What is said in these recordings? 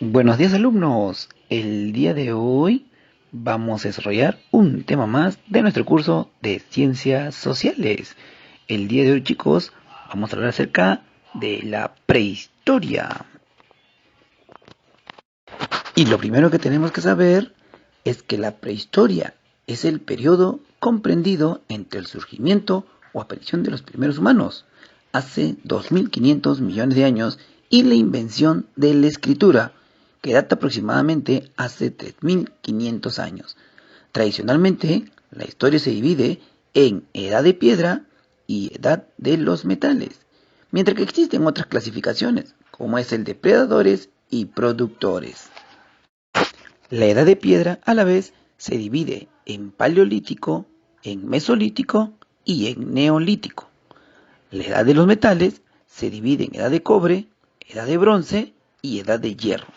Buenos días alumnos, el día de hoy vamos a desarrollar un tema más de nuestro curso de Ciencias Sociales. El día de hoy chicos vamos a hablar acerca de la prehistoria. Y lo primero que tenemos que saber es que la prehistoria es el periodo comprendido entre el surgimiento o aparición de los primeros humanos, hace 2500 millones de años, y la invención de la escritura, que data aproximadamente hace 3500 años. Tradicionalmente, la historia se divide en edad de piedra y edad de los metales, mientras que existen otras clasificaciones, como es el de predadores y productores. La edad de piedra a la vez se divide en paleolítico, en mesolítico y en neolítico. La edad de los metales se divide en edad de cobre, edad de bronce y edad de hierro.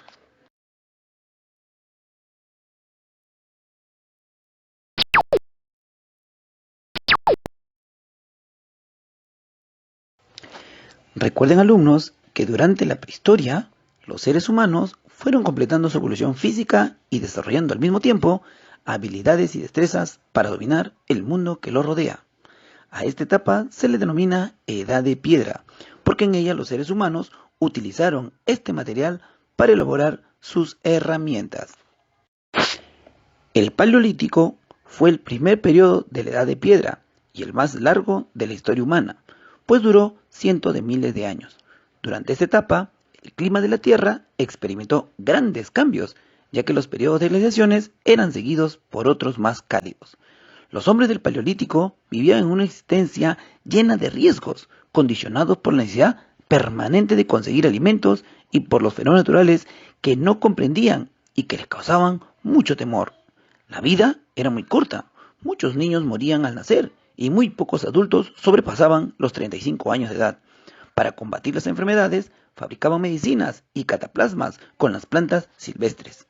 Recuerden alumnos que durante la prehistoria los seres humanos fueron completando su evolución física y desarrollando al mismo tiempo habilidades y destrezas para dominar el mundo que los rodea. A esta etapa se le denomina edad de piedra, porque en ella los seres humanos utilizaron este material para elaborar sus herramientas. El Paleolítico fue el primer periodo de la edad de piedra y el más largo de la historia humana, pues duró cientos de miles de años. Durante esta etapa, el clima de la Tierra experimentó grandes cambios, ya que los periodos de glaciaciones eran seguidos por otros más cálidos. Los hombres del Paleolítico vivían en una existencia llena de riesgos, condicionados por la necesidad permanente de conseguir alimentos y por los fenómenos naturales que no comprendían y que les causaban mucho temor. La vida era muy corta, muchos niños morían al nacer y muy pocos adultos sobrepasaban los 35 años de edad. Para combatir las enfermedades, fabricaban medicinas y cataplasmas con las plantas silvestres.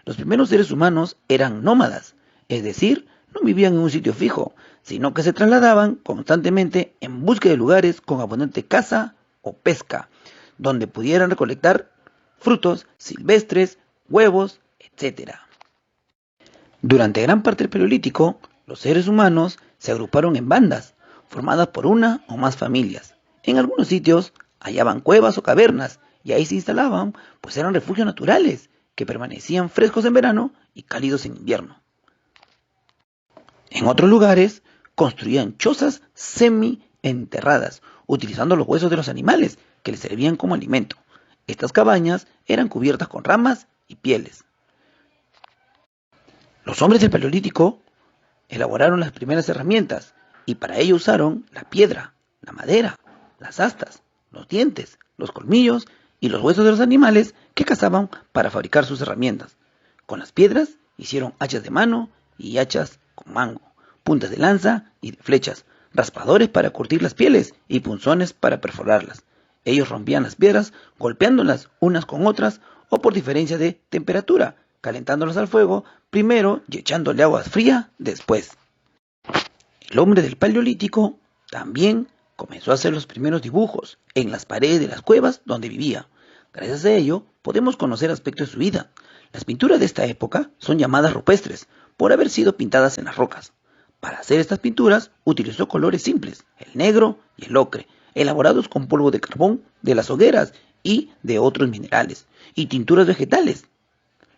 Los primeros seres humanos eran nómadas, es decir, no vivían en un sitio fijo, sino que se trasladaban constantemente en busca de lugares con abundante caza o pesca, donde pudieran recolectar frutos silvestres, huevos, etc. Durante gran parte del Paleolítico, los seres humanos se agruparon en bandas, formadas por una o más familias. En algunos sitios hallaban cuevas o cavernas, y ahí se instalaban, pues eran refugios naturales, que permanecían frescos en verano y cálidos en invierno. En otros lugares, construían chozas semi-enterradas, utilizando los huesos de los animales, que les servían como alimento. Estas cabañas eran cubiertas con ramas y pieles. Los hombres del Paleolítico elaboraron las primeras herramientas y para ello usaron la piedra, la madera, las astas, los dientes, los colmillos y los huesos de los animales que cazaban para fabricar sus herramientas. Con las piedras hicieron hachas de mano y hachas con mango, puntas de lanza y de flechas, raspadores para curtir las pieles y punzones para perforarlas. Ellos rompían las piedras golpeándolas unas con otras o por diferencia de temperatura, calentándolas al fuego primero y echándole agua fría después. El hombre del Paleolítico también comenzó a hacer los primeros dibujos en las paredes de las cuevas donde vivía. Gracias a ello podemos conocer aspectos de su vida. Las pinturas de esta época son llamadas rupestres por haber sido pintadas en las rocas. Para hacer estas pinturas utilizó colores simples, el negro y el ocre, elaborados con polvo de carbón de las hogueras y de otros minerales, y tinturas vegetales.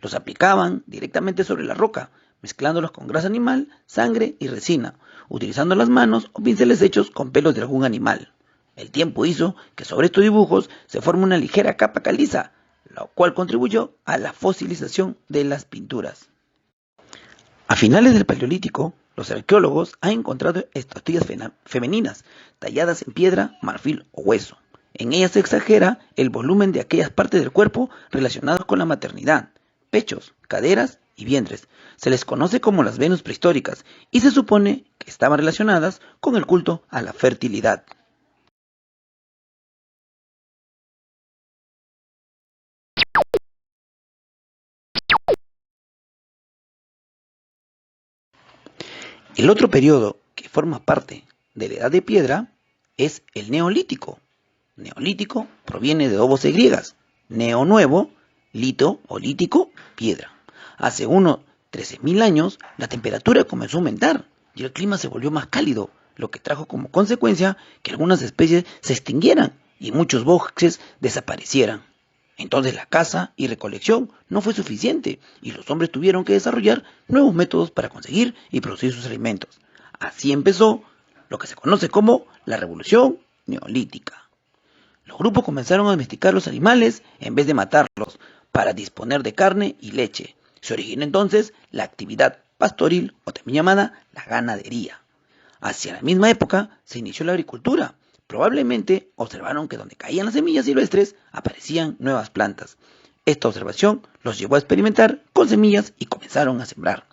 Los aplicaban directamente sobre la roca, mezclándolos con grasa animal, sangre y resina, utilizando las manos o pinceles hechos con pelos de algún animal. El tiempo hizo que sobre estos dibujos se forme una ligera capa caliza, lo cual contribuyó a la fosilización de las pinturas. A finales del Paleolítico, los arqueólogos han encontrado estatuillas femeninas talladas en piedra, marfil o hueso. En ellas se exagera el volumen de aquellas partes del cuerpo relacionadas con la maternidad, pechos, caderas y vientres. Se les conoce como las Venus prehistóricas y se supone que estaban relacionadas con el culto a la fertilidad. El otro periodo que forma parte de la Edad de Piedra es el Neolítico. Neolítico proviene de dos voces griegas, neo nuevo lito o lítico, piedra. Hace unos 13.000 años, la temperatura comenzó a aumentar y el clima se volvió más cálido, lo que trajo como consecuencia que algunas especies se extinguieran y muchos bosques desaparecieran. Entonces la caza y recolección no fue suficiente y los hombres tuvieron que desarrollar nuevos métodos para conseguir y producir sus alimentos. Así empezó lo que se conoce como la Revolución Neolítica. Los grupos comenzaron a domesticar los animales en vez de matarlos para disponer de carne y leche. Se originó entonces la actividad pastoril o también llamada la ganadería. Hacia la misma época se inició la agricultura. Probablemente observaron que donde caían las semillas silvestres aparecían nuevas plantas. Esta observación los llevó a experimentar con semillas y comenzaron a sembrar.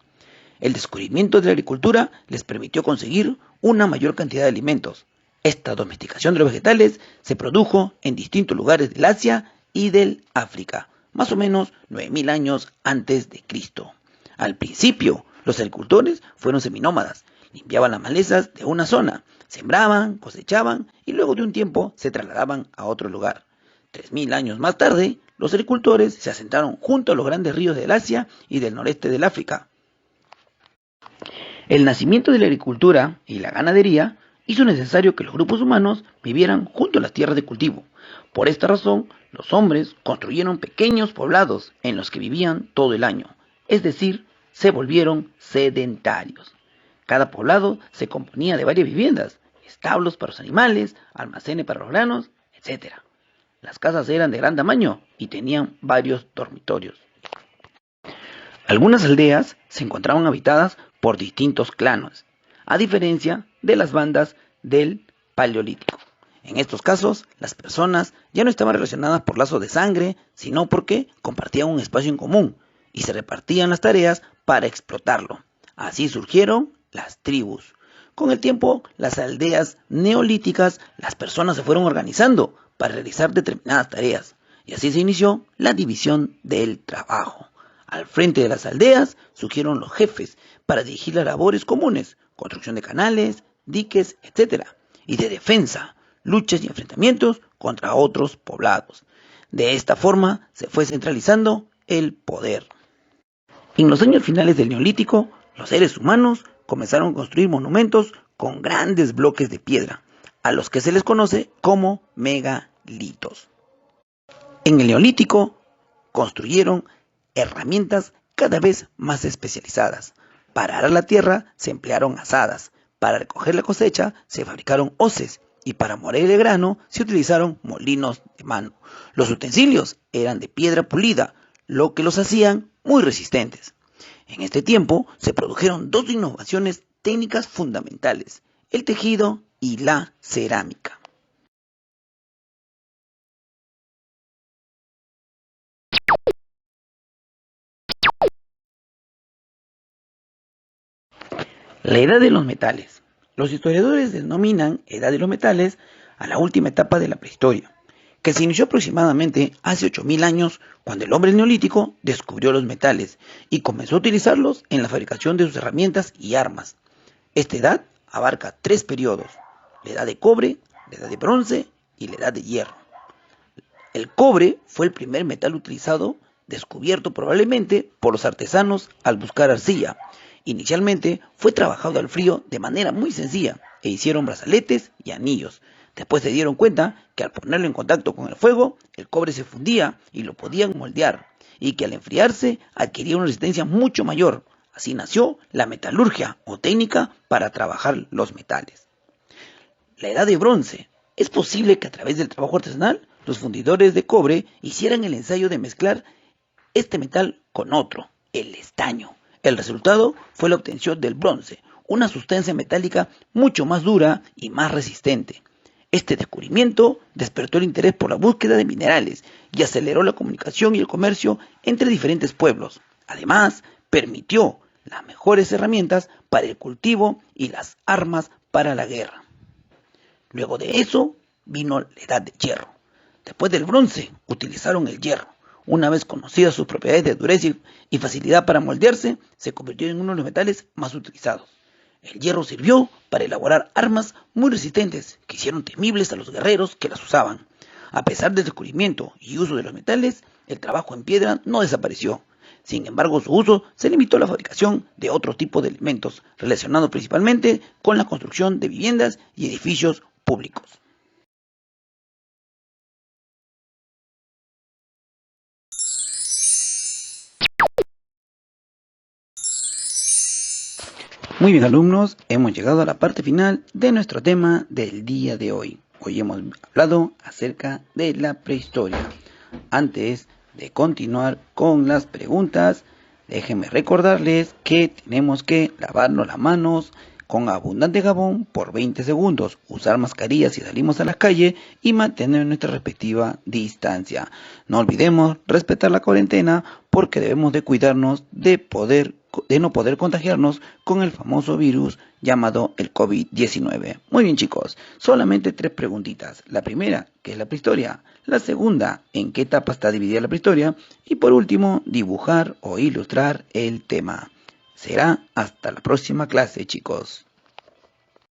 El descubrimiento de la agricultura les permitió conseguir una mayor cantidad de alimentos. Esta domesticación de los vegetales se produjo en distintos lugares del Asia y del África, más o menos 9.000 años antes de Cristo. Al principio, los agricultores fueron seminómadas, limpiaban las malezas de una zona, sembraban, cosechaban y luego de un tiempo se trasladaban a otro lugar. 3.000 años más tarde, los agricultores se asentaron junto a los grandes ríos del Asia y del noreste del África. El nacimiento de la agricultura y la ganadería hizo necesario que los grupos humanos vivieran junto a las tierras de cultivo. Por esta razón, los hombres construyeron pequeños poblados en los que vivían todo el año, es decir, se volvieron sedentarios. Cada poblado se componía de varias viviendas, establos para los animales, almacenes para los granos, etc. Las casas eran de gran tamaño y tenían varios dormitorios. Algunas aldeas se encontraban habitadas por distintos clanes, a diferencia de las bandas del Paleolítico. En estos casos, las personas ya no estaban relacionadas por lazos de sangre, sino porque compartían un espacio en común y se repartían las tareas para explotarlo. Así surgieron las tribus. Con el tiempo, las aldeas neolíticas, las personas se fueron organizando para realizar determinadas tareas, y así se inició la división del trabajo. Al frente de las aldeas surgieron los jefes para dirigir las labores comunes, construcción de canales, diques, etc., y de defensa, luchas y enfrentamientos contra otros poblados. De esta forma se fue centralizando el poder. En los años finales del Neolítico, los seres humanos comenzaron a construir monumentos con grandes bloques de piedra, a los que se les conoce como megalitos. En el Neolítico construyeron herramientas cada vez más especializadas. Para arar la tierra se emplearon azadas, para recoger la cosecha se fabricaron hoces y para moler el grano se utilizaron molinos de mano. Los utensilios eran de piedra pulida, lo que los hacían muy resistentes. En este tiempo se produjeron dos innovaciones técnicas fundamentales: el tejido y la cerámica. La edad de los metales. Los historiadores denominan edad de los metales a la última etapa de la prehistoria, que se inició aproximadamente hace 8.000 años cuando el hombre neolítico descubrió los metales y comenzó a utilizarlos en la fabricación de sus herramientas y armas. Esta edad abarca 3 periodos: la edad de cobre, la edad de bronce y la edad de hierro. El cobre fue el primer metal utilizado, descubierto probablemente por los artesanos al buscar arcilla. Inicialmente fue trabajado al frío de manera muy sencilla e hicieron brazaletes y anillos. Después se dieron cuenta que al ponerlo en contacto con el fuego, el cobre se fundía y lo podían moldear, y que al enfriarse adquiría una resistencia mucho mayor. Así nació la metalurgia o técnica para trabajar los metales. La edad de bronce. Es posible que a través del trabajo artesanal los fundidores de cobre hicieran el ensayo de mezclar este metal con otro, el estaño. El resultado fue la obtención del bronce, una sustancia metálica mucho más dura y más resistente. Este descubrimiento despertó el interés por la búsqueda de minerales y aceleró la comunicación y el comercio entre diferentes pueblos. Además, permitió las mejores herramientas para el cultivo y las armas para la guerra. Luego de eso vino la edad de hierro. Después del bronce utilizaron el hierro. Una vez conocidas sus propiedades de dureza y facilidad para moldearse, se convirtió en uno de los metales más utilizados. El hierro sirvió para elaborar armas muy resistentes que hicieron temibles a los guerreros que las usaban. A pesar del descubrimiento y uso de los metales, el trabajo en piedra no desapareció. Sin embargo, su uso se limitó a la fabricación de otro tipo de elementos, relacionados principalmente con la construcción de viviendas y edificios públicos. Muy bien, alumnos, hemos llegado a la parte final de nuestro tema del día de hoy. Hoy hemos hablado acerca de la prehistoria. Antes de continuar con las preguntas, déjenme recordarles que tenemos que lavarnos las manos con abundante jabón por 20 segundos, usar mascarillas si salimos a la calle y mantener nuestra respectiva distancia. No olvidemos respetar la cuarentena porque debemos de cuidarnos de no poder contagiarnos con el famoso virus llamado el COVID-19. Muy bien, chicos, solamente 3 preguntitas. La primera, ¿qué es la prehistoria? La segunda, ¿en qué etapa está dividida la prehistoria? Y por último, dibujar o ilustrar el tema. Será hasta la próxima clase, chicos.